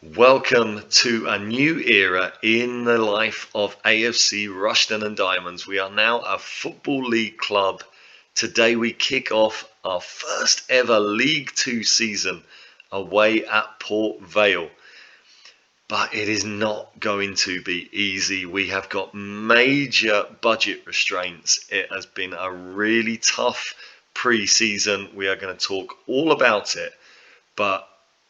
Welcome to a new era in the life of AFC Rushden and Diamonds. We are now a Football League club. Today we kick off our first ever League Two season away at Port Vale. But it is not going to be easy. We have got major budget restraints. It has been a really tough pre-season. We are going to talk all about it. But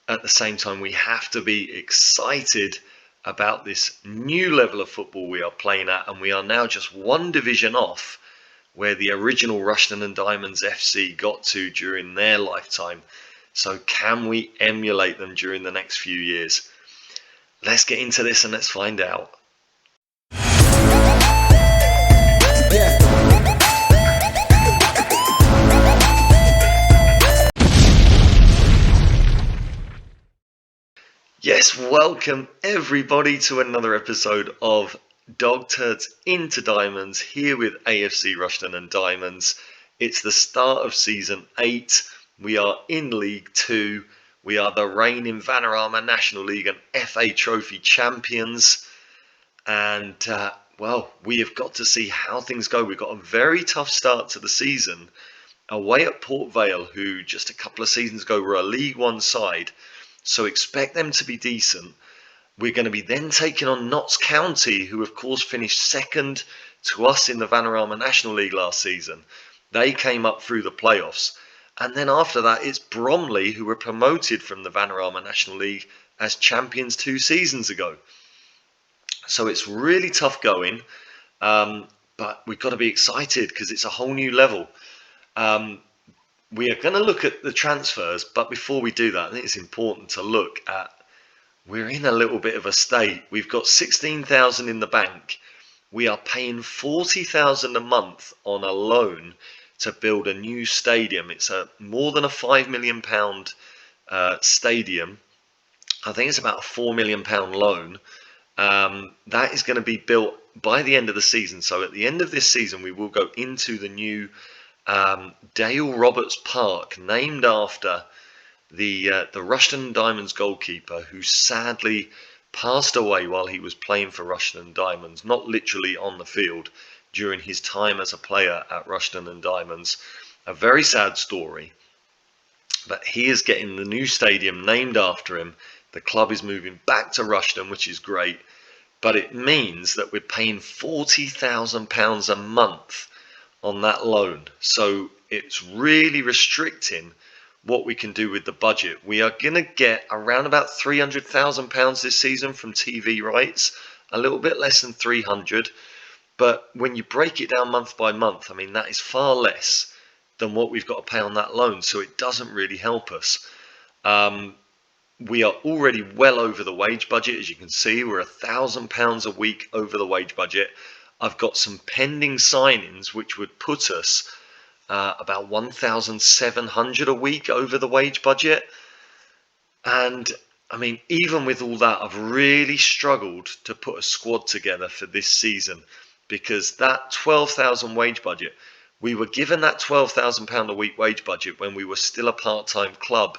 at the same time, we have to be excited about this new level of football we are playing at, and we are now just one division off where the original Rushden and Diamonds FC got to during their lifetime. So can we emulate them during the next few years? Let's get into this and let's find out. Yes, welcome everybody to another episode of Dog Turds into Diamonds here with AFC Rushden and Diamonds. It's the start of season 8. We are in League 2. We are the reigning Vanarama National League and FA Trophy champions. And, we have got to see how things go. We've got a very tough start to the season away at Port Vale, who just a couple of seasons ago were a League 1 side. So expect them to be decent. We're going to be then taking on Notts County, who of course finished second to us in the Vanarama National League last season. They came up through the playoffs. And then after that, it's Bromley, who were promoted from the Vanarama National League as champions 2 seasons ago. So it's really tough going, but we've got to be excited because it's a whole new level. We are going to look at the transfers, but before we do that, I think it's important to look at, we're in a little bit of a state. We've got 16,000 in the bank. We are paying 40,000 a month on a loan to build a new stadium. It's more than a £5 million stadium. I think it's about a £4 million loan. That is going to be built by the end of the season. So at the end of this season, we will go into the new Dale Roberts Park, named after the Rushden Diamonds goalkeeper who sadly passed away while he was playing for Rushden Diamonds, not literally on the field, during his time as a player at Rushden and Diamonds. A very sad story, but he is getting the new stadium named after him. The club is moving back to Rushden, which is great, but it means that we're paying £40,000 a month on that loan. So it's really restricting what we can do with the budget. We are going to get around about £300,000 this season from TV rights, a little bit less than 300. But when you break it down month by month, I mean, that is far less than what we've got to pay on that loan. So it doesn't really help us. We are already well over the wage budget. As you can see, we're £1,000 a week over the wage budget. I've got some pending signings which would put us about 1,700 a week over the wage budget. And I mean, even with all that, I've really struggled to put a squad together for this season, because that 12,000 wage budget, we were given that £12,000 a week wage budget when we were still a part-time club.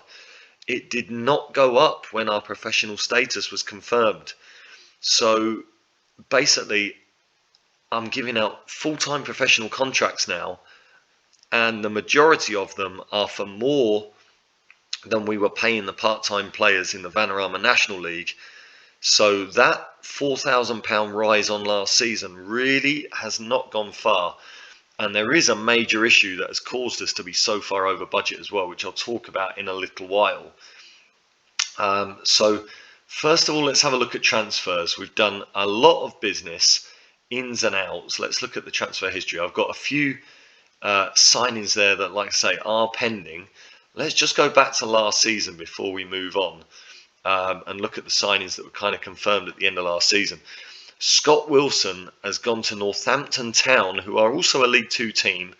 It did not go up when our professional status was confirmed. So basically, I'm giving out full-time professional contracts now, and the majority of them are for more than we were paying the part-time players in the Vanarama National League. So that £4,000 rise on last season really has not gone far, and there is a major issue that has caused us to be so far over budget as well, which I'll talk about in a little while. So first of all, let's have a look at transfers. We've done a lot of business, ins and outs. Let's look at the transfer history. I've got a few signings there that, like I say, are pending. Let's just go back to last season before we move on and look at the signings that were kind of confirmed at the end of last season. Scott Wilson has gone to Northampton Town, who are also a League 2 team,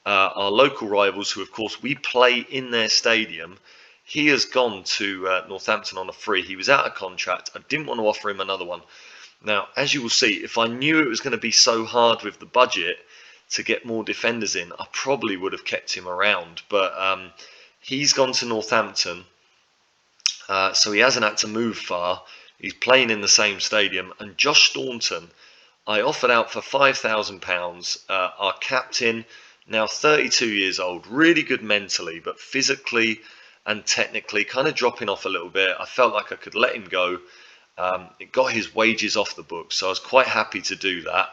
our local rivals, who of course we play in their stadium. He has gone to Northampton on a free. He was out of contract. I didn't want to offer him another one. Now, as you will see, if I knew it was going to be so hard with the budget to get more defenders in, I probably would have kept him around. But he's gone to Northampton. So he hasn't had to move far. He's playing in the same stadium. And Josh Staunton, I offered out for £5,000. Our captain, now 32 years old, really good mentally, but physically and technically kind of dropping off a little bit. I felt like I could let him go. It got his wages off the books, so I was quite happy to do that.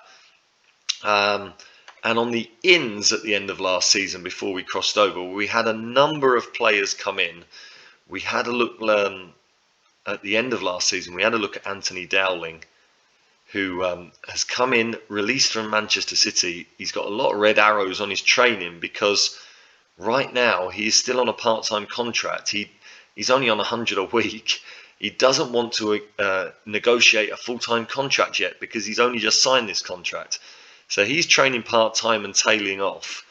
And on the ins at the end of last season, before we crossed over, we had a number of players come in. We had a look at the end of last season. We had a look at Anthony Dowling, who has come in, released from Manchester City. He's got a lot of red arrows on his training because right now he is still on a part-time contract. He's only on 100 a week. He doesn't want to negotiate a full-time contract yet because he's only just signed this contract. So he's training part-time and tailing off.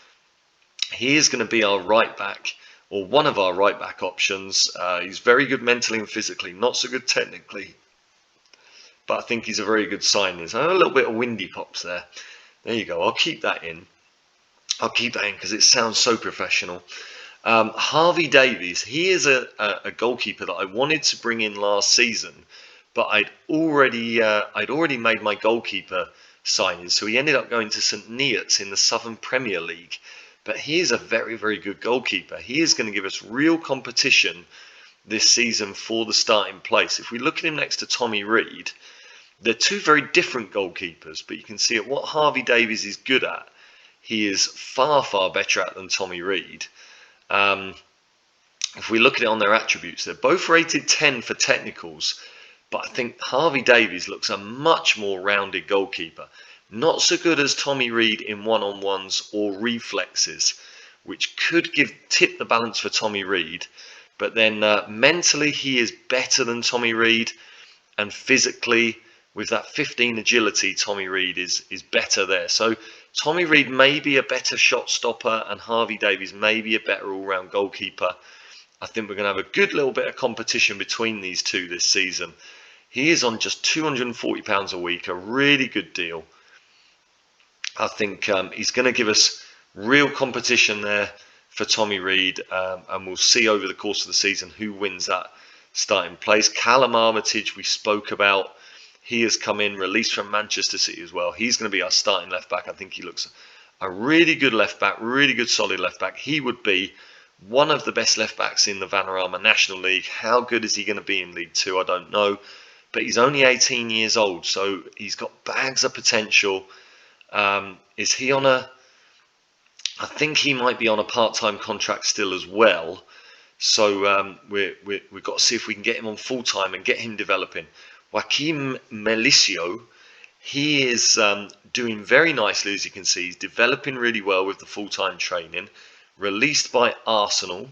He is going to be our right back, or one of our right back options. He's very good mentally and physically, not so good technically, but I think he's a very good signing. So a little bit of windy pops there. There you go. I'll keep that in. I'll keep that in because it sounds so professional. Harvey Davies, he is a goalkeeper that I wanted to bring in last season, but I'd already made my goalkeeper signing, so he ended up going to St Neots in the Southern Premier League. But he is a very, very good goalkeeper. He is going to give us real competition this season for the starting place. If we look at him next to Tommy Reid, they're two very different goalkeepers, but you can see at what Harvey Davies is good at, he is far, far better at than Tommy Reid. If we look at it on their attributes, they're both rated 10 for technicals, but I think Harvey Davies looks a much more rounded goalkeeper. Not so good as Tommy Reid in one-on-ones or reflexes, which could tip the balance for Tommy Reid. But then mentally he is better than Tommy Reid, and physically with that 15 agility, Tommy Reid is better there. So Tommy Reid may be a better shot stopper and Harvey Davies may be a better all-round goalkeeper. I think we're going to have a good little bit of competition between these two this season. He is on just £240 a week, a really good deal. I think he's going to give us real competition there for Tommy Reid, and we'll see over the course of the season who wins that starting place. Callum Armitage, we spoke about. He has come in, released from Manchester City as well. He's going to be our starting left back. I think he looks a really good left back, really good solid left back. He would be one of the best left backs in the Vanarama National League. How good is he going to be in League Two? I don't know. But he's only 18 years old, so he's got bags of potential. Is he on a... I think he might be on a part-time contract still as well. So we've got to see if we can get him on full-time and get him developing. Joaquim Melicio, he is doing very nicely, as you can see. He's developing really well with the full-time training. Released by Arsenal.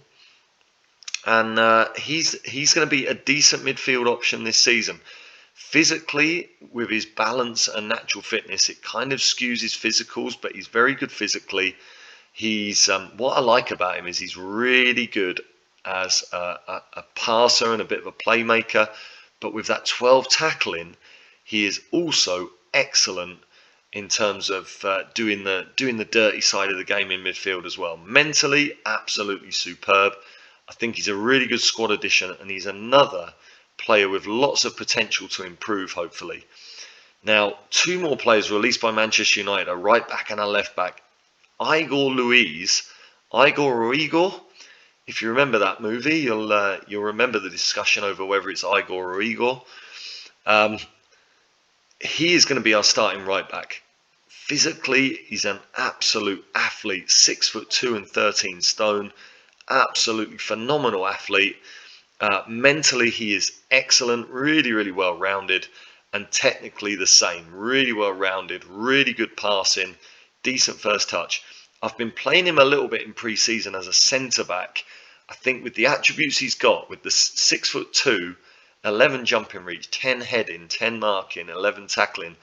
And he's going to be a decent midfield option this season. Physically, with his balance and natural fitness, it kind of skews his physicals, but he's very good physically. He's what I like about him is he's really good as a passer and a bit of a playmaker. But with that 12 tackling, he is also excellent in terms of doing the dirty side of the game in midfield as well. Mentally, absolutely superb. I think he's a really good squad addition, and he's another player with lots of potential to improve, hopefully. Now, two more players released by Manchester United, a right back and a left back. Igor Ruigor. If you remember that movie, you'll remember the discussion over whether it's Igor or Igor. He is going to be our starting right back. Physically, he's an absolute athlete, 6'2" and 13 stone. Absolutely phenomenal athlete. Mentally, he is excellent, really, really well-rounded, and technically the same. Really well-rounded, really good passing, decent first touch. I've been playing him a little bit in pre-season as a centre-back. I think with the attributes he's got, with the 6'2", 11 jumping reach, 10 heading, 10 marking, 11 tackling,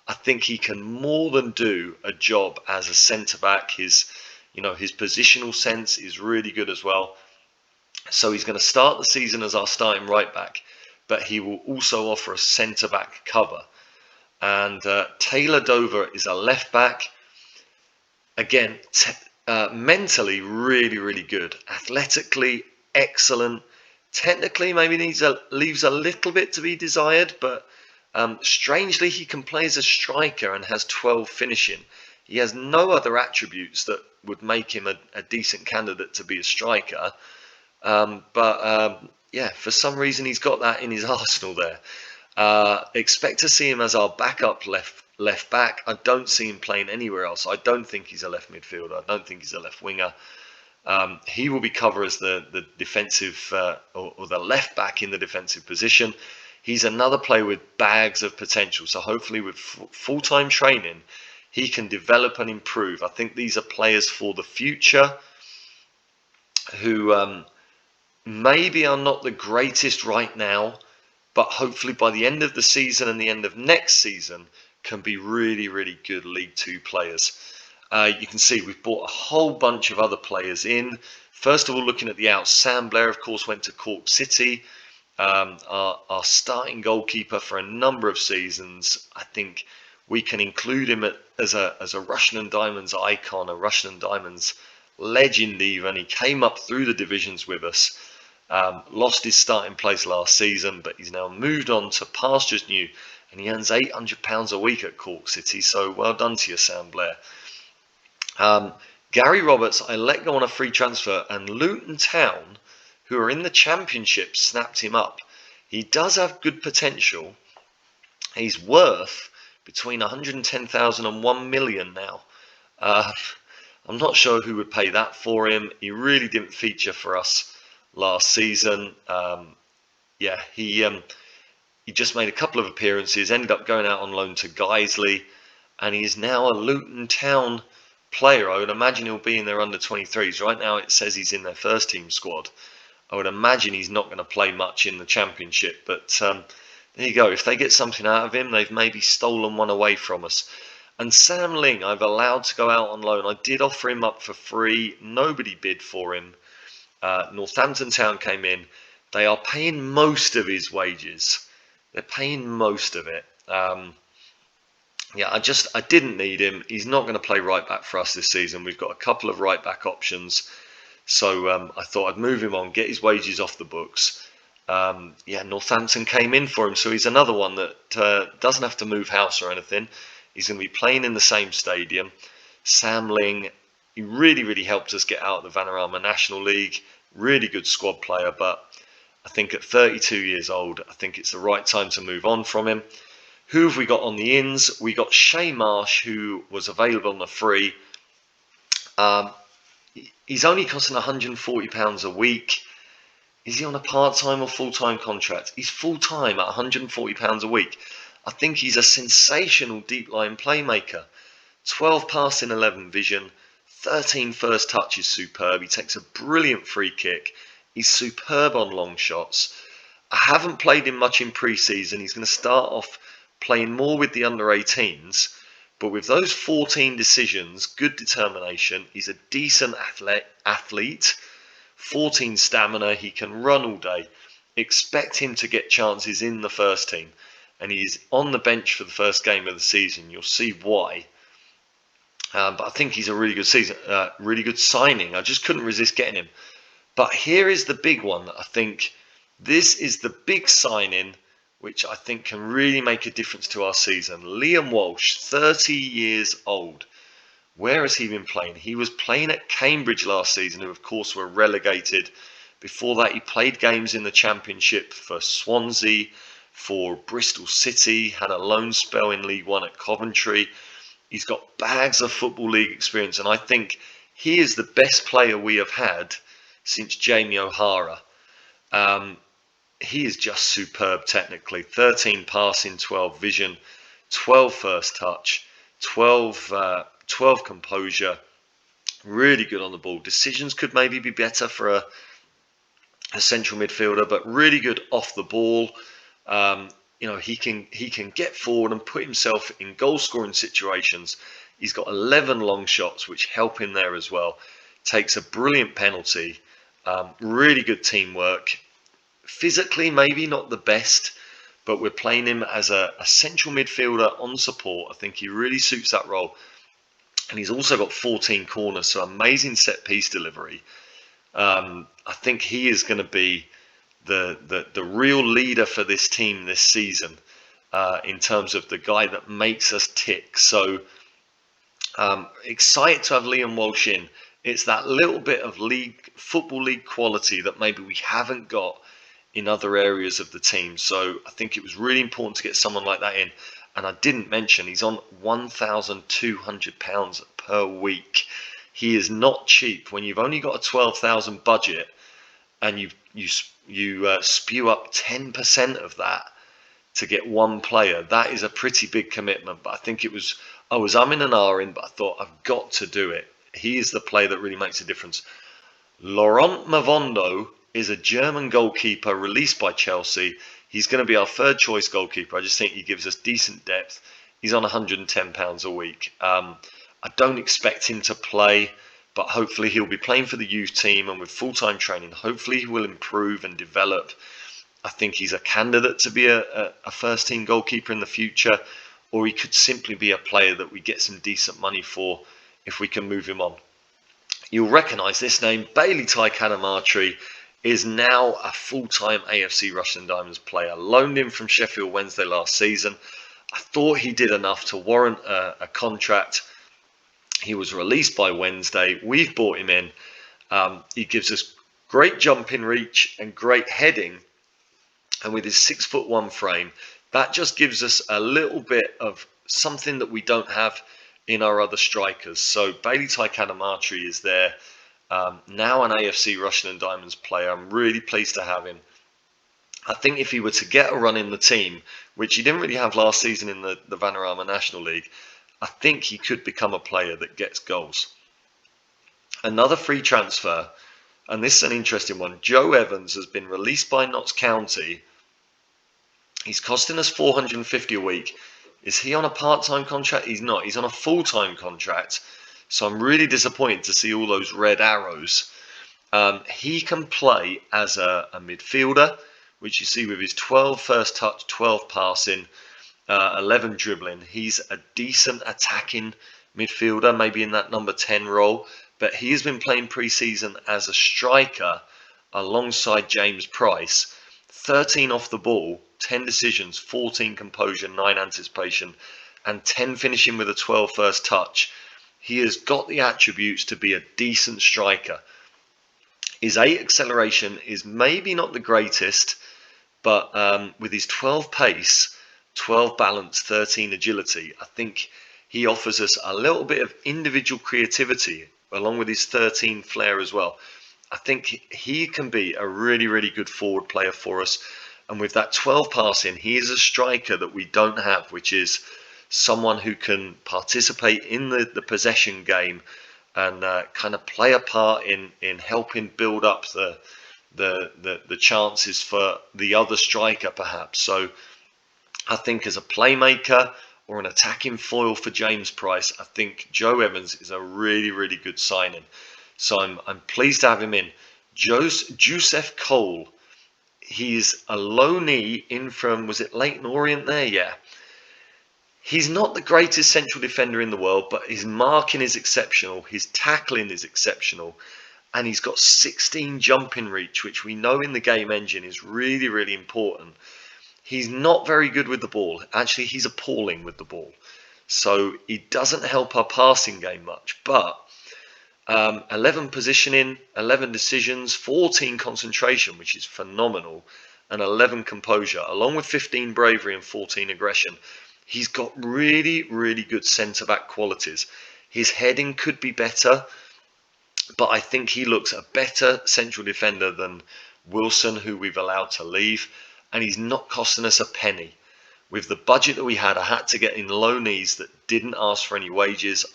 I think he can more than do a job as a centre-back. His positional sense is really good as well. So he's going to start the season as our starting right back, but he will also offer a centre-back cover. And Taylor Dover is a left back. Again, mentally really, really good. Athletically excellent. Technically, maybe leaves a little bit to be desired, but strangely, he can play as a striker and has 12 finishing. He has no other attributes that would make him a decent candidate to be a striker. Yeah, for some reason he's got that in his arsenal there. Expect to see him as our backup left back. I don't see him playing anywhere else. I don't think he's a left midfielder. I don't think he's a left winger. He will be covered as the defensive or the left back in the defensive position. He's another player with bags of potential. So hopefully with full-time training, he can develop and improve. I think these are players for the future who maybe are not the greatest right now, but hopefully by the end of the season and the end of next season can be really, really good League Two players. You can see we've brought a whole bunch of other players in. First of all, looking at the outs, Sam Blair, of course, went to Cork City. Our starting goalkeeper for a number of seasons. I think we can include him as a Russian and Diamonds icon, a Russian and Diamonds legend even. He came up through the divisions with us. Lost his starting place last season, but he's now moved on to pastures new, and he earns £800 a week at Cork City. So well done to you, Sam Blair. Gary Roberts, I let go on a free transfer, and Luton Town, who are in the Championship, snapped him up. He does have good potential. He's worth between 110,000 and 1 million now. I'm not sure who would pay that for him. He really didn't feature for us last season. Yeah, he just made a couple of appearances, ended up going out on loan to Guiseley, and he is now a Luton Town player. I would imagine he'll be in their under-23s. Right now it says he's in their first team squad. I would imagine he's not going to play much in the Championship, but there you go. If they get something out of him, they've maybe stolen one away from us. And Sam Ling, I've allowed to go out on loan. I did offer him up for free. Nobody bid for him. Northampton Town came in. They are paying most of his wages. They're paying most of it. Yeah, I didn't need him. He's not going to play right back for us this season. We've got a couple of right back options. So I thought I'd move him on, get his wages off the books. Yeah, Northampton came in for him. So he's another one that doesn't have to move house or anything. He's going to be playing in the same stadium. Sam Ling, he really, really helped us get out of the Vanarama National League. Really good squad player, but I think at 32 years old, I think it's the right time to move on from him. Who have we got on the ins? We got Shay Marsh, who was available on the free. He's only costing £140 a week. Is he on a part-time or full-time contract? He's full-time at £140 a week. I think he's a sensational deep-line playmaker. 12 passing, 11 vision, 13 first touch is superb. He takes a brilliant free kick. He's superb on long shots. I haven't played him much in pre-season. He's going to start off playing more with the under-18s. But with those 14 decisions, good determination, he's a decent athlete, 14 stamina, he can run all day. Expect him to get chances in the first team. And he is on the bench for the first game of the season. You'll see why. But I think he's a really good really good signing. I just couldn't resist getting him. But here is the big one. I think this is the big signing, which I think can really make a difference to our season. Liam Walsh, 30 years old. Where has he been playing? He was playing at Cambridge last season, who of course were relegated. Before that, he played games in the Championship for Swansea, for Bristol City, had a loan spell in League One at Coventry. He's got bags of Football League experience, and I think he is the best player we have had since Jamie O'Hara. He is just superb technically. 13 passing, 12 vision, 12 first touch, 12 composure. Really good on the ball. Decisions could maybe be better for a central midfielder, but really good off the ball. He can get forward and put himself in goal scoring situations. He's got 11 long shots, which help him there as well. Takes a brilliant penalty. Really good teamwork. Physically, maybe not the best, but we're playing him as a central midfielder on support. I think he really suits that role. And he's also got 14 corners, so amazing set piece delivery. I think he is going to be the real leader for this team this season, in terms of the guy that makes us tick. So excited to have Liam Walsh in. It's that little bit of football league quality that maybe we haven't got in other areas of the team. So I think it was really important to get someone like that in. And I didn't mention he's on £1,200 per week. He is not cheap when you've only got a 12,000 budget and you spew up 10% of that to get one player. That is a pretty big commitment. But I think I was umming and ahhing, but I thought I've got to do it. He is the player that really makes a difference. Laurent Mavondo is a German goalkeeper released by Chelsea. He's going to be our third choice goalkeeper. I just think he gives us decent depth. He's on £110 a week. I don't expect him to play, but hopefully he'll be playing for the youth team, and with full-time training, hopefully he will improve and develop. I think he's a candidate to be a first-team goalkeeper in the future, or he could simply be a player that we get some decent money for if we can move him on. You'll recognise this name. Bailey Kanamari is now a full-time AFC Rushden Diamonds player, loaned in from Sheffield Wednesday last season. I thought he did enough to warrant a contract. He was released by Wednesday. We've bought him in. He gives us great jumping reach and great heading. And with his 6'1" frame, that just gives us a little bit of something that we don't have in our other strikers. So Bailey Kanamari is there. Now an AFC Rushden Diamonds player. I'm really pleased to have him. I think if he were to get a run in the team, which he didn't really have last season in the Vanarama National League, I think he could become a player that gets goals. Another free transfer, and this is an interesting one. Joe Evans has been released by Notts County. He's costing us $450 a week. Is he on a part-time contract? He's not. He's on a full-time contract. So I'm really disappointed to see all those red arrows. He can play as a midfielder, which you see with his 12 first touch, 12 passing, 11 dribbling. He's a decent attacking midfielder, maybe in that number 10 role. But he has been playing pre-season as a striker alongside James Price. 13 off the ball, 10 decisions, 14 composure, 9 anticipation, and 10 finishing with a 12 first touch. He has got the attributes to be a decent striker. His 8 acceleration is maybe not the greatest, but with his 12 pace, 12 balance, 13 agility, I think he offers us a little bit of individual creativity along with his 13 flair as well. I think he can be a really, really good forward player for us. And with that 12 passing, he is a striker that we don't have, which is someone who can participate in the possession game and kind of play a part in helping build up the chances for the other striker, perhaps. So I think as a playmaker or an attacking foil for James Price, I think Joe Evans is a really, really good signing. So I'm pleased to have him in. Joseph Cole, he's a loanee in from, was it Leyton Orient there? Yeah. He's not the greatest central defender in the world, but his marking is exceptional. His tackling is exceptional. And he's got 16 jumping reach, which we know in the game engine is really, really important. He's not very good with the ball. Actually, he's appalling with the ball. So he doesn't help our passing game much. But 11 positioning, 11 decisions, 14 concentration, which is phenomenal, and 11 composure, along with 15 bravery and 14 aggression. He's got really, really good centre-back qualities. His heading could be better, but I think he looks a better central defender than Wilson, who we've allowed to leave, and he's not costing us a penny. With the budget that we had, I had to get in loanees that didn't ask for any wages.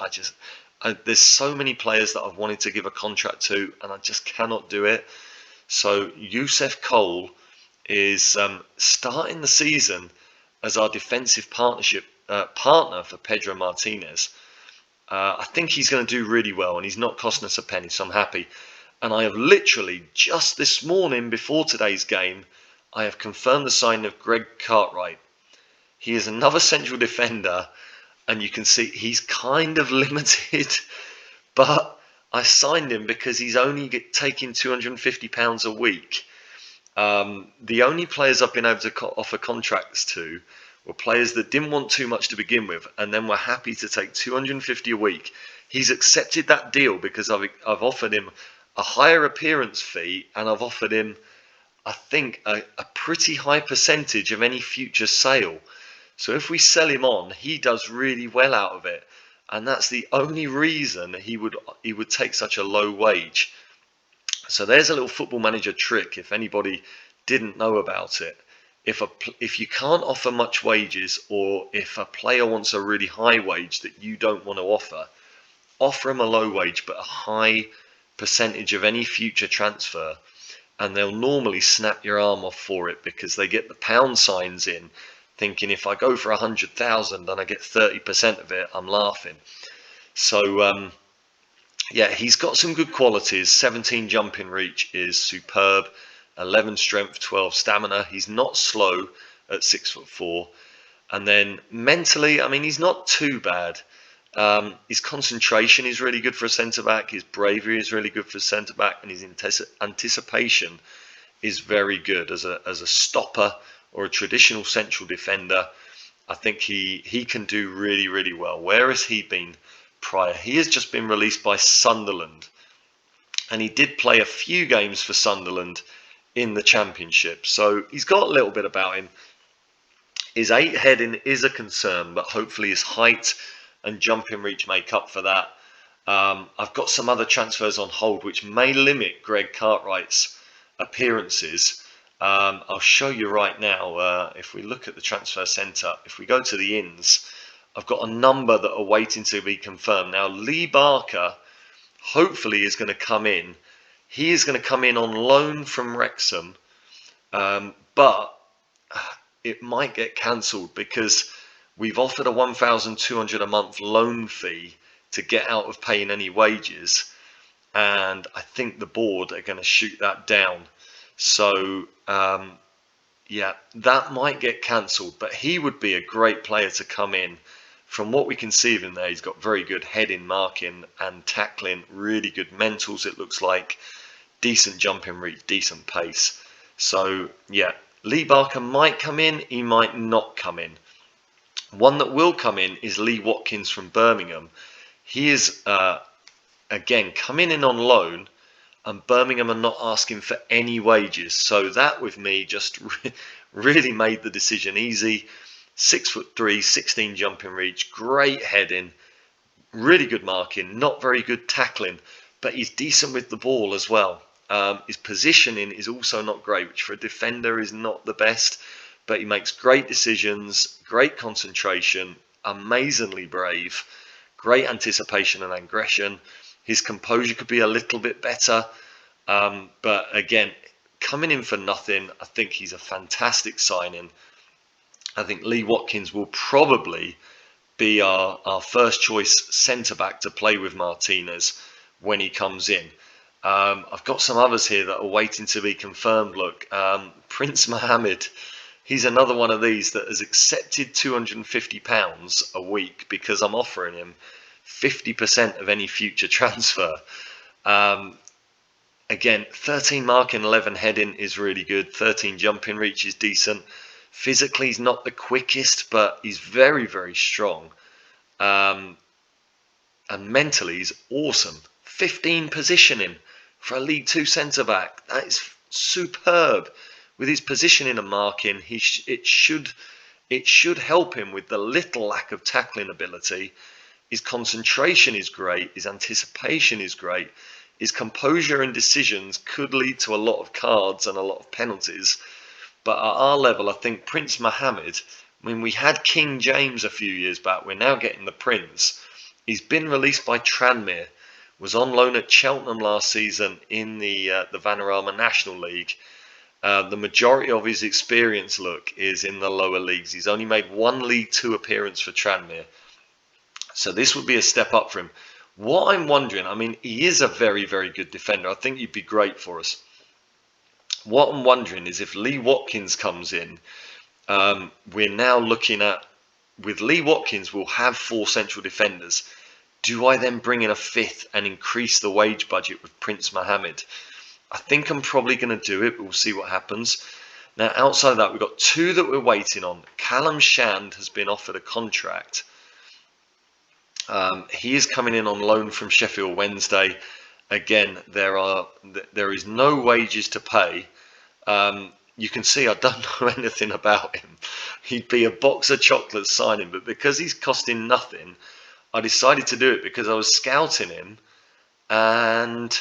There's so many players that I've wanted to give a contract to, and I just cannot do it. So Youssef Cole is starting the season as our defensive partner for Pedro Martinez. I think he's going to do really well, and he's not costing us a penny, so I'm happy. And I have literally, just this morning before today's game, I have confirmed the signing of Greg Cartwright. He is another central defender, and you can see he's kind of limited, but I signed him because he's only taking £250 a week. The only players I've been able to offer contracts to were players that didn't want too much to begin with, and then were happy to take 250 a week. He's accepted that deal because I've offered him a higher appearance fee, and I've offered him, I think, a pretty high percentage of any future sale. So if we sell him on, he does really well out of it, and that's the only reason he would take such a low wage. So there's a little Football Manager trick if anybody didn't know about it. If you can't offer much wages, or if a player wants a really high wage that you don't want to offer him a low wage but a high percentage of any future transfer, and they'll normally snap your arm off for it because they get the pound signs in, thinking if I go for 100,000 and I get 30% of it, I'm laughing. So yeah, he's got some good qualities. 17 jumping reach is superb. 11 strength, 12 stamina. He's not slow at 6'4". And then mentally, I mean, he's not too bad. His concentration is really good for a centre back. His bravery is really good for a centre back, and his anticipation is very good as a stopper or a traditional central defender. I think he can do really, really well. Where has he been prior? He has just been released by Sunderland, and he did play a few games for Sunderland in the Championship, so he's got a little bit about him. His 8 heading is a concern, but hopefully his height and jumping reach make up for that. I've got some other transfers on hold which may limit Greg Cartwright's appearances. I'll show you right now. If we look at the transfer centre, if we go to the ins, I've got a number that are waiting to be confirmed. Now, Lee Barker hopefully is going to come in. He is going to come in on loan from Wrexham, but it might get cancelled because we've offered a 1,200 a month loan fee to get out of paying any wages, and I think the board are going to shoot that down. So yeah, that might get cancelled, but he would be a great player to come in. From what we can see of him there, he's got very good heading, marking and tackling, really good mentals, it looks like, decent jumping reach, decent pace. So yeah, Lee Barker might come in, he might not come in. One that will come in is Lee Watkins from Birmingham. He is, again, coming in on loan, and Birmingham are not asking for any wages. So that, with me, just really made the decision easy. 6'3", 16 jumping reach, great heading, really good marking, not very good tackling, but he's decent with the ball as well. His positioning is also not great, which for a defender is not the best, but he makes great decisions, great concentration, amazingly brave, great anticipation and aggression. His composure could be a little bit better, but again, coming in for nothing, I think he's a fantastic signing. I think Lee Watkins will probably be our first choice centre-back to play with Martinez when he comes in. I've got some others here that are waiting to be confirmed. Look, Prince Mohammed, he's another one of these that has accepted £250 a week because I'm offering him 50% of any future transfer. Again, 13 marking, 11 heading is really good. 13 jumping reach is decent. Physically, he's not the quickest, but he's very, very strong. And mentally, he's awesome. 15 positioning for a League Two centre-back. That is superb. With his positioning and marking, it should help him with the little lack of tackling ability. His concentration is great. His anticipation is great. His composure and decisions could lead to a lot of cards and a lot of penalties. But at our level, I think Prince Mohammed, I mean, we had King James a few years back. We're now getting the Prince. He's been released by Tranmere, was on loan at Cheltenham last season in the Vanarama National League. The majority of his experience, look, is in the lower leagues. He's only made one League Two appearance for Tranmere. So this would be a step up for him. What I'm wondering, I mean, he is a very, very good defender. I think he'd be great for us. What I'm wondering is if Lee Watkins comes in, we're now looking at, with Lee Watkins, we'll have 4 central defenders. Do I then bring in a 5th and increase the wage budget with Prince Mohammed? I think I'm probably going to do it, but we'll see what happens. Now, outside of that, we've got two that we're waiting on. Callum Shand has been offered a contract. He is coming in on loan from Sheffield Wednesday. Again, there is no wages to pay. You can see I don't know anything about him. He'd be a box of chocolates signing, but because he's costing nothing, I decided to do it because I was scouting him, and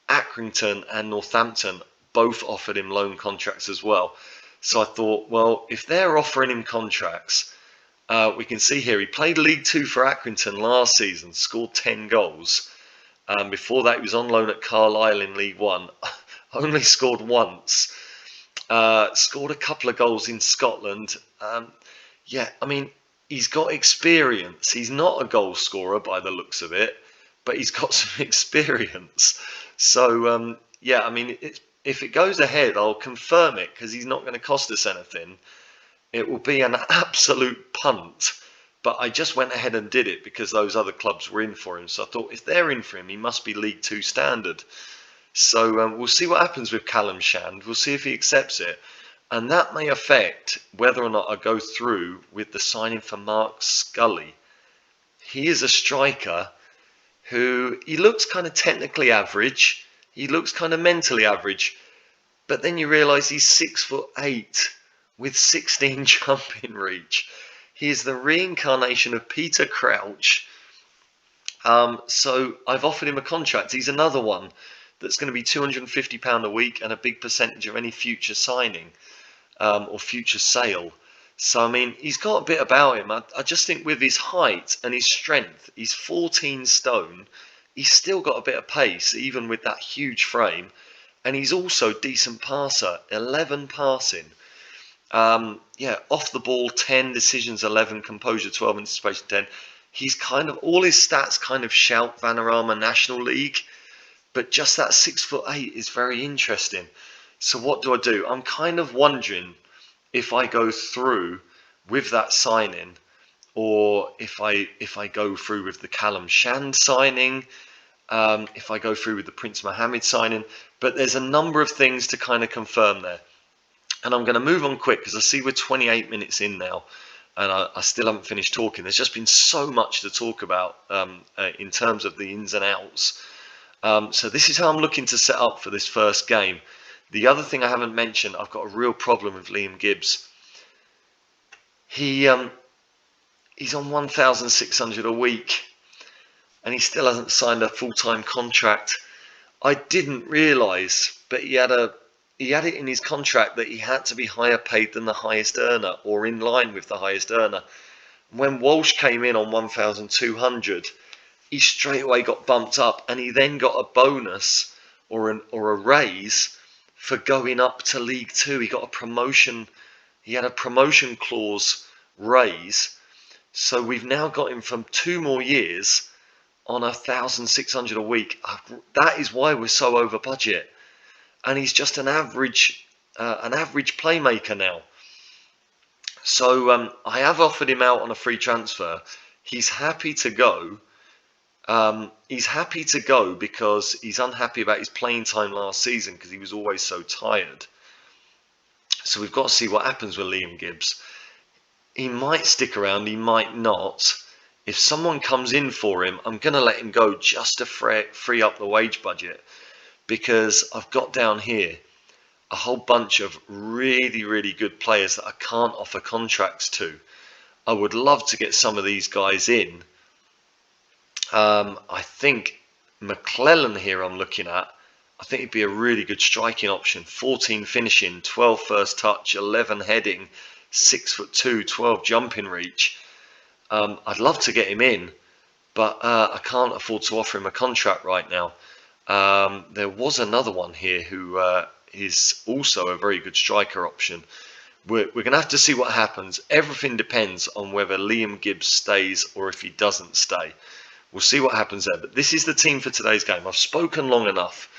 Accrington and Northampton both offered him loan contracts as well. So I thought, well, if they're offering him contracts, we can see here he played League Two for Accrington last season, scored 10 goals. Before that, he was on loan at Carlisle in League One, only scored once. Scored a couple of goals in Scotland. Yeah, I mean, he's got experience. He's not a goal scorer by the looks of it, but he's got some experience. So, yeah, I mean, if it goes ahead, I'll confirm it because he's not going to cost us anything. It will be an absolute punt. But I just went ahead and did it because those other clubs were in for him. So I thought if they're in for him, he must be League Two standard. So we'll see what happens with Callum Shand. We'll see if he accepts it. And that may affect whether or not I go through with the signing for Mark Scully. He is a striker who, he looks kind of technically average. He looks kind of mentally average. But then you realise he's 6'8" with 16 jumping reach. He is the reincarnation of Peter Crouch. So I've offered him a contract. He's another one that's going to be £250 a week and a big percentage of any future signing or future sale. So, I mean, he's got a bit about him. I just think with his height and his strength, he's 14 stone. He's still got a bit of pace, even with that huge frame. And he's also decent passer, 11 passing. Yeah, off the ball, 10, decisions 11, composure 12, anticipation 10. He's kind of, all his stats kind of shout Vanarama National League. But just that 6'8" is very interesting. So what do? I'm kind of wondering if I go through with that signing, or if I go through with the Callum Shand signing, if I go through with the Prince Mohammed signing. But there's a number of things to kind of confirm there. And I'm going to move on quick because I see we're 28 minutes in now, and I still haven't finished talking. There's just been so much to talk about in terms of the ins and outs. So this is how I'm looking to set up for this first game. The other thing I haven't mentioned, I've got a real problem with Liam Gibbs. He's on 1,600 a week, and he still hasn't signed a full-time contract. I didn't realise, but he had it in his contract that he had to be higher paid than the highest earner, or in line with the highest earner. When Walsh came in on 1,200. He straight away got bumped up, and he then got a bonus or a raise for going up to League Two. He got a promotion. He had a promotion clause raise. So we've now got him from 2 more years on 1,600 a week. That is why we're so over budget. And he's just an average playmaker now. So I have offered him out on a free transfer. He's happy to go. He's happy to go because he's unhappy about his playing time last season because he was always so tired. So we've got to see what happens with Liam Gibbs. He might stick around, he might not. If someone comes in for him, I'm going to let him go just to free up the wage budget, because I've got down here a whole bunch of really, really good players that I can't offer contracts to. I would love to get some of these guys in. I think McClellan here I'm looking at, I think he'd be a really good striking option. 14 finishing, 12 first touch, 11 heading, 6'2", 12 jumping reach. I'd love to get him in, but I can't afford to offer him a contract right now. There was another one here who is also a very good striker option. We're going to have to see what happens. Everything depends on whether Liam Gibbs stays or if he doesn't stay. We'll see what happens there. But this is the team for today's game. I've spoken long enough.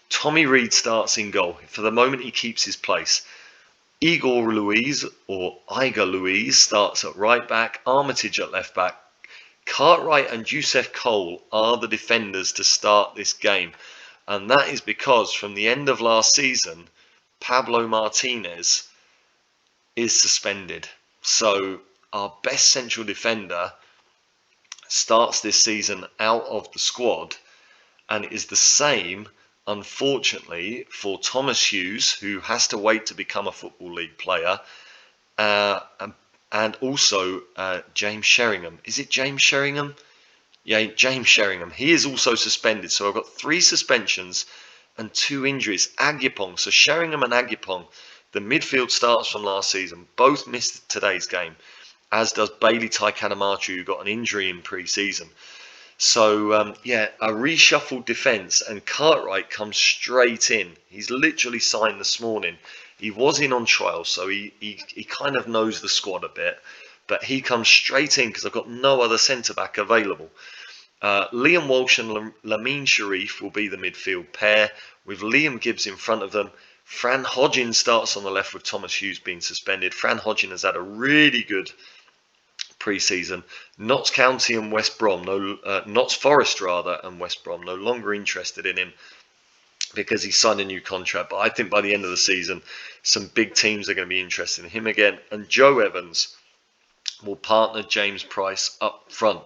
Tommy Reed starts in goal. For the moment, he keeps his place. Igor Louise, or Igor Louise, starts at right back. Armitage at left back. Cartwright and Youssef Cole are the defenders to start this game. And that is because from the end of last season, Pablo Martinez is suspended. So our best central defender starts this season out of the squad, and it is the same, unfortunately, for Thomas Hughes, who has to wait to become a Football League player, uh, and also James Sheringham. Is it James Sheringham? Yeah, James Sheringham. He is also suspended. So I've got 3 suspensions and 2 injuries. Agipong. So Sheringham and Agipong, the midfield starters from last season, both missed today's game, as does Bailey Taikanamatu, who got an injury in pre-season. So, yeah, a reshuffled defence, and Cartwright comes straight in. He's literally signed this morning. He was in on trial, so he kind of knows the squad a bit. But he comes straight in because I've got no other centre-back available. Liam Walsh and Lamine Sharif will be the midfield pair, with Liam Gibbs in front of them. Fran Hodgins starts on the left with Thomas Hughes being suspended. Fran Hodgins has had a really good pre-season. Notts County and West Brom, Notts Forest rather, and West Brom no longer interested in him because he signed a new contract. But I think by the end of the season, some big teams are going to be interested in him again. And Joe Evans will partner James Price up front.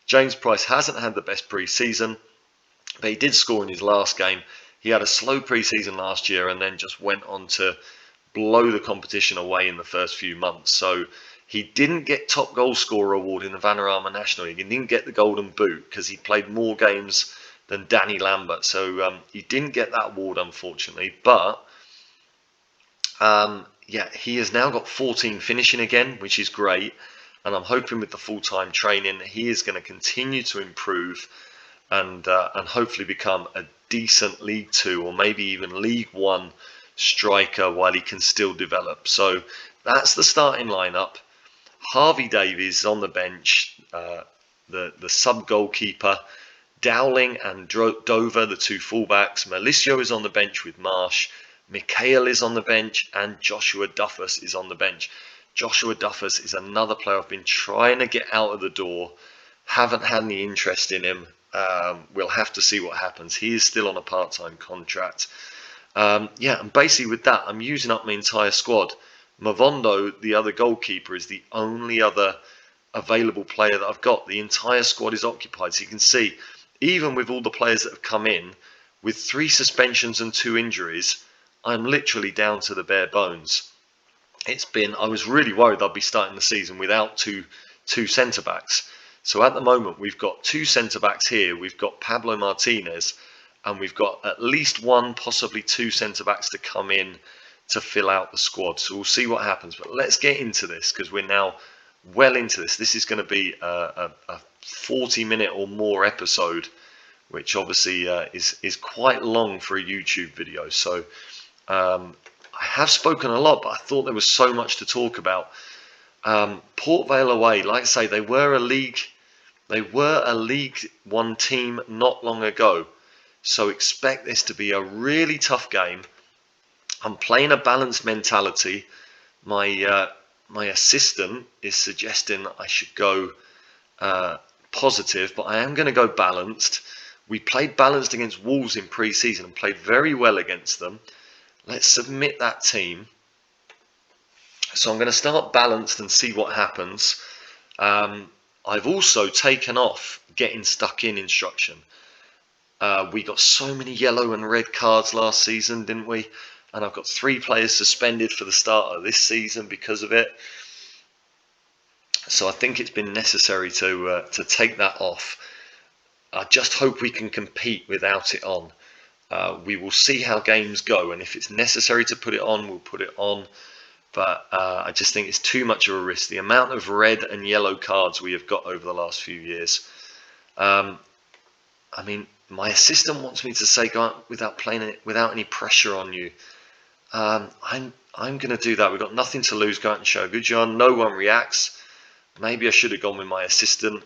James Price hasn't had the best pre-season, but he did score in his last game. He had a slow pre-season last year and then just went on to blow the competition away in the first few months. So he didn't get top goal scorer award in the Vanarama National League. He didn't get the Golden Boot because he played more games than Danny Lambert. So he didn't get that award, unfortunately. But yeah, he has now got 14 finishing again, which is great. And I'm hoping with the full-time training, he is going to continue to improve and hopefully become a decent League 2 or maybe even League 1 striker while he can still develop. So that's the starting lineup. Harvey Davies on the bench, the sub-goalkeeper. Dowling and Dover, the 2 fullbacks. Malicio is on the bench with Marsh. Mikhail is on the bench, and Joshua Duffus is on the bench. Joshua Duffus is another player I've been trying to get out of the door. Haven't had any interest in him. We'll have to see what happens. He is still on a part-time contract. Yeah, and basically with that, I'm using up my entire squad. Mavondo, the other goalkeeper, is the only other available player that I've got. The entire squad is occupied. So you can see, even with all the players that have come in, with 3 suspensions and 2 injuries, I'm literally down to the bare bones. I was really worried I'd be starting the season without two centre-backs. So at the moment, we've got 2 centre-backs here. We've got Pablo Martinez, and we've got at least 1, possibly 2 centre-backs to come in to fill out the squad. So we'll see what happens. But let's get into this because we're now well into this. This is going to be a 40-minute or more episode, which obviously is quite long for a YouTube video. So I have spoken a lot, but I thought there was so much to talk about. Port Vale away, like I say, they were a League 1 team not long ago. So expect this to be a really tough game. I'm playing a balanced mentality. My assistant is suggesting I should go positive, but I am going to go balanced. We played balanced against Wolves in pre-season and played very well against them. Let's submit that team. So I'm going to start balanced and see what happens. I've also taken off getting stuck in instruction. We got so many yellow and red cards last season, didn't we? And I've got 3 players suspended for the start of this season because of it. So I think it's been necessary to take that off. I just hope we can compete without it on. We will see how games go, and if it's necessary to put it on, we'll put it on. But I just think it's too much of a risk. The amount of red and yellow cards we have got over the last few years. I mean, my assistant wants me to say go out without playing it, without any pressure on you. I'm going to do that. We've got nothing to lose. Go out and show a good job. No one reacts. Maybe I should have gone with my assistant.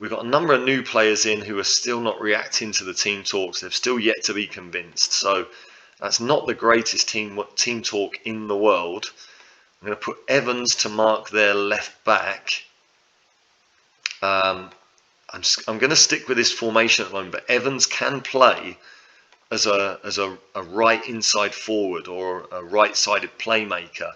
We've got a number of new players in who are still not reacting to the team talks. They've still yet to be convinced. So that's not the greatest team talk in the world. I'm going to put Evans to mark their left back. I'm going to stick with this formation at the moment, but Evans can play as a right inside forward or a right-sided playmaker.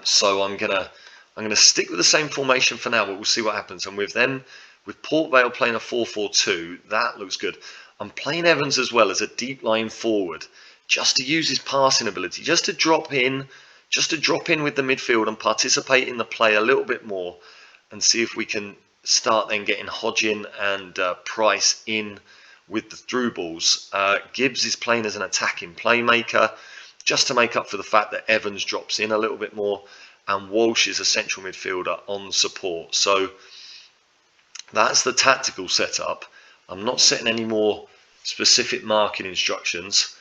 So I'm gonna stick with the same formation for now, but we'll see what happens. And with Port Vale playing a 4-4-2, that looks good. I'm playing Evans as well as a deep line forward, just to use his passing ability, just to drop in with the midfield and participate in the play a little bit more, and see if we can start then getting Hodgin and Price in with the through balls. Gibbs is playing as an attacking playmaker, just to make up for the fact that Evans drops in a little bit more, and Walsh is a central midfielder on support. So that's the tactical setup. I'm not setting any more specific marking instructions.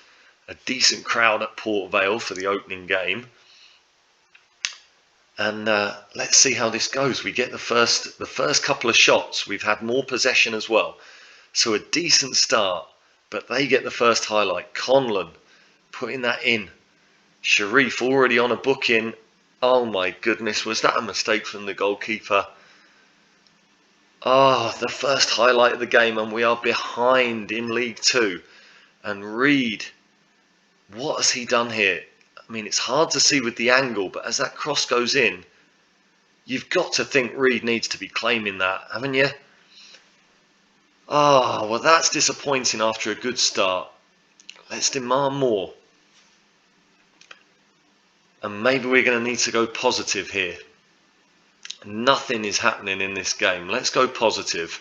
A decent crowd at Port Vale for the opening game. And let's see how this goes. We get the first couple of shots. We've had more possession as well. So a decent start, but they get the first highlight. Conlon putting that in. Sharif already on a booking. Oh my goodness, was that a mistake from the goalkeeper? Oh, the first highlight of the game, and we are behind in League Two. And Reed, what has he done here? I mean, it's hard to see with the angle, but as that cross goes in, you've got to think Reed needs to be claiming that, haven't you? Oh, well, that's disappointing after a good start. Let's demand more. And maybe we're going to need to go positive here. Nothing is happening in this game. Let's go positive.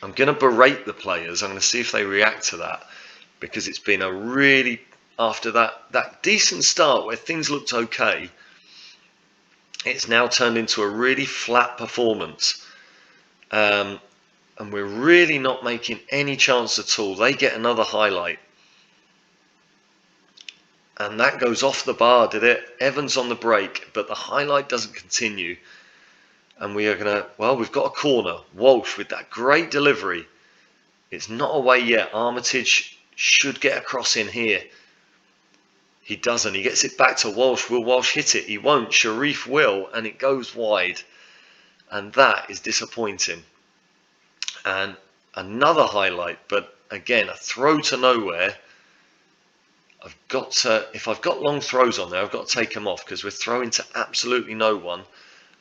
I'm going to berate the players. I'm going to see if they react to that. Because it's been a really, after that decent start where things looked okay, it's now turned into a really flat performance. And we're really not making any chance at all. They get another highlight. And that goes off the bar, did it? Evans on the break, but the highlight doesn't continue. And we are going to, well, we've got a corner. Walsh with that great delivery. It's not away yet. Armitage should get a cross in here. He doesn't. He gets it back to Walsh. Will Walsh hit it? He won't. Sharif will, and it goes wide. And that is disappointing. And another highlight, but again, a throw to nowhere. I've got to, if I've got long throws on there, I've got to take them off because we're throwing to absolutely no one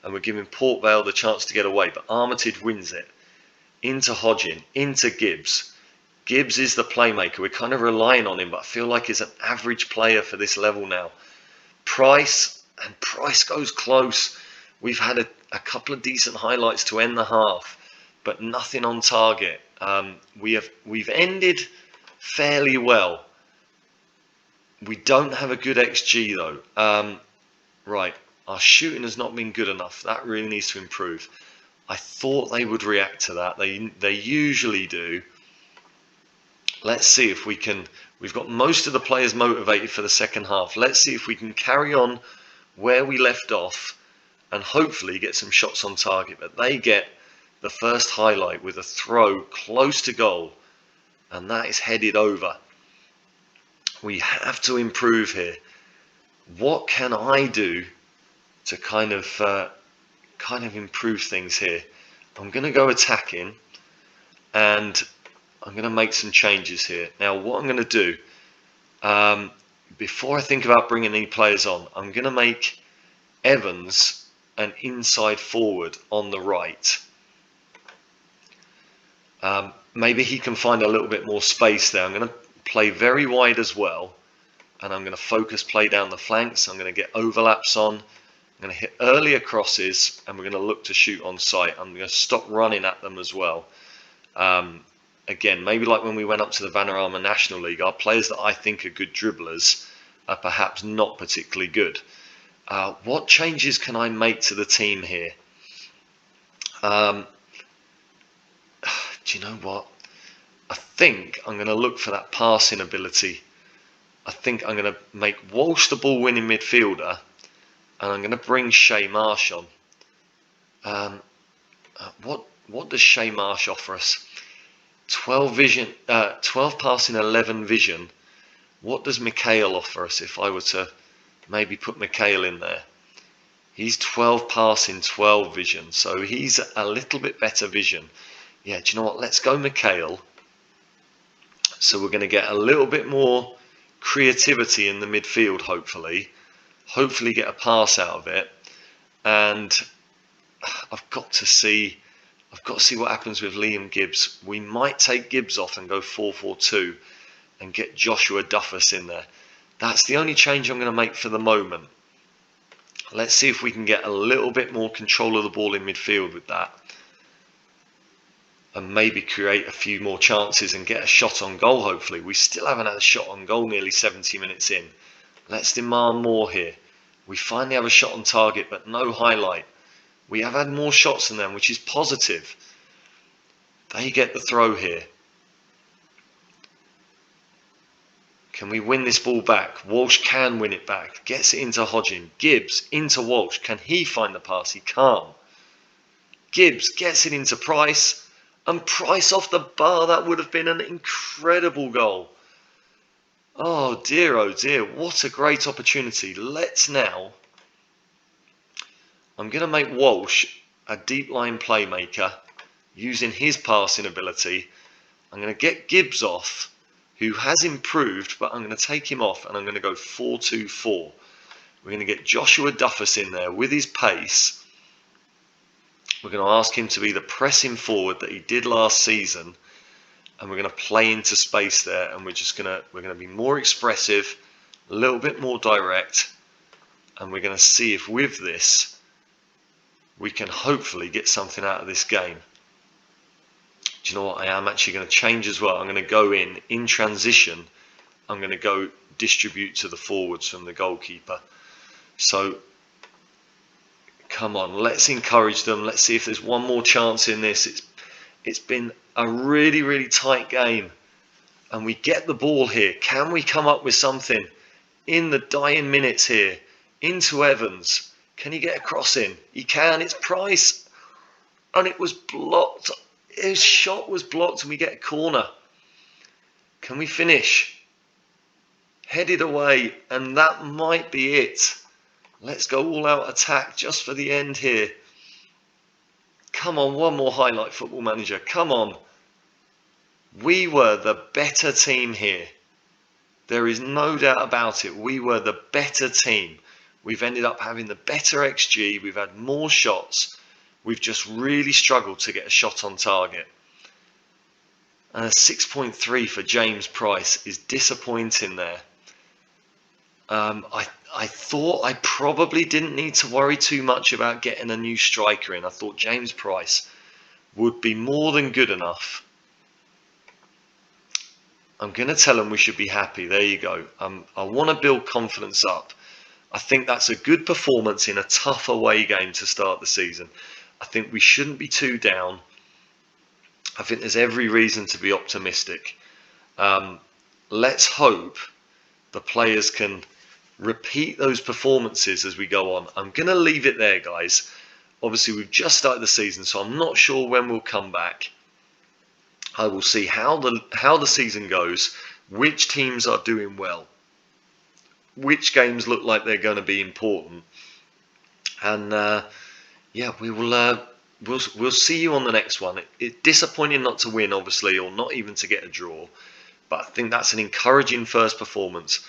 and we're giving Port Vale the chance to get away. But Armitage wins it. Into Hodgin, into Gibbs. Gibbs is the playmaker. We're kind of relying on him, but I feel like he's an average player for this level now. Price, and Price goes close. We've had a couple of decent highlights to end the half, but nothing on target. We've ended fairly well. We don't have a good XG though. Right, our shooting has not been good enough. That really needs to improve. I thought they would react to that. They usually do. Let's see if we can. We've got most of the players motivated for the second half. Let's see if we can carry on where we left off and hopefully get some shots on target. But they get the first highlight with a throw close to goal, and that is headed over. We have to improve here. What can I do to kind of improve things here? I'm going to go attacking, and I'm going to make some changes here. Now, what I'm going to do, before I think about bringing any players on, I'm going to make Evans an inside forward on the right. Maybe he can find a little bit more space there. I'm going to play very wide as well, and I'm going to focus play down the flanks. I'm going to get overlaps on. I'm going to hit earlier crosses, and we're going to look to shoot on sight. I'm going to stop running at them as well. Again, maybe like when we went up to the Vanarama National League, our players that I think are good dribblers are perhaps not particularly good. What changes can I make to the team here? Do you know what? I think I'm going to look for that passing ability. I think I'm going to make Walsh the ball winning midfielder, and I'm going to bring Shay Marsh on. What does Shay Marsh offer us? 12 vision, 12 passing, 11 vision. What does Mikhail offer us if I were to maybe put Mikhail in there? He's 12 passing, 12 vision, so he's a little bit better vision. Yeah, do you know what? Let's go Mikhail. So we're going to get a little bit more creativity in the midfield, hopefully get a pass out of it. And I've got to see what happens with Liam Gibbs. We might take Gibbs off and go 4-4-2 and get Joshua Duffus in there. That's the only change I'm going to make for the moment. Let's see if we can get a little bit more control of the ball in midfield with that, and maybe create a few more chances and get a shot on goal, hopefully. We still haven't had a shot on goal nearly 70 minutes in. Let's demand more here. We finally have a shot on target, but no highlight. We have had more shots than them, which is positive. They get the throw here. Can we win this ball back? Walsh can win it back. Gets it into Hodgin. Gibbs into Walsh. Can he find the pass? He can't. Gibbs gets it into Price. And Price off the bar. That would have been an incredible goal. Oh dear, what a great opportunity. Let's now, I'm going to make Walsh a deep line playmaker using his passing ability. I'm going to get Gibbs off, who has improved, but I'm going to take him off and I'm going to go 4-2-4. We're going to get Joshua Duffus in there with his pace. We're going to ask him to be the pressing forward that he did last season. And we're going to play into space there, and we're going to be more expressive, a little bit more direct, and we're going to see if with this we can hopefully get something out of this game. Do you know what? I am actually going to change as well. I'm going to go in transition. I'm going to go distribute to the forwards from the goalkeeper. So come on, let's encourage them. Let's see if there's one more chance in this. It's been a really, really tight game, and we get the ball here. Can we come up with something in the dying minutes here? Into Evans. Can he get a cross in? He can. It's Price, and it was blocked. His shot was blocked, and we get a corner. Can we finish? Headed away, and that might be it. Let's go all out attack just for the end here. Come on, one more highlight, Football Manager. Come on. We were the better team here. There is no doubt about it. We were the better team. We've ended up having the better XG. We've had more shots. We've just really struggled to get a shot on target. And a 6.3 for James Price is disappointing there. I thought I probably didn't need to worry too much about getting a new striker in. I thought James Price would be more than good enough. I'm going to tell him we should be happy. There you go. I want to build confidence up. I think that's a good performance in a tough away game to start the season. I think we shouldn't be too down. I think there's every reason to be optimistic. Let's hope the players can repeat those performances as we go on. I'm going to leave it there, guys. Obviously, we've just started the season, so I'm not sure when we'll come back. I will see how the season goes, which teams are doing well, which games look like they're going to be important, and yeah, we'll see you on the next one. It's disappointing not to win, obviously, or not even to get a draw, but I think that's an encouraging first performance.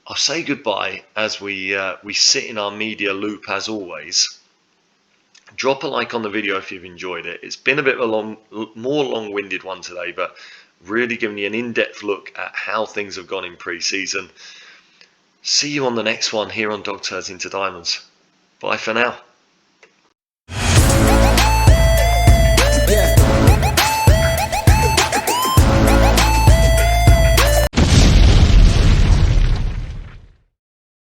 I'll say goodbye as we sit in our media loop as always. Drop a like on the video if you've enjoyed it. It's been a bit of a more long-winded one today, but really giving you an in-depth look at how things have gone in pre-season. See you on the next one here on Turds into Diamonds. Bye for now.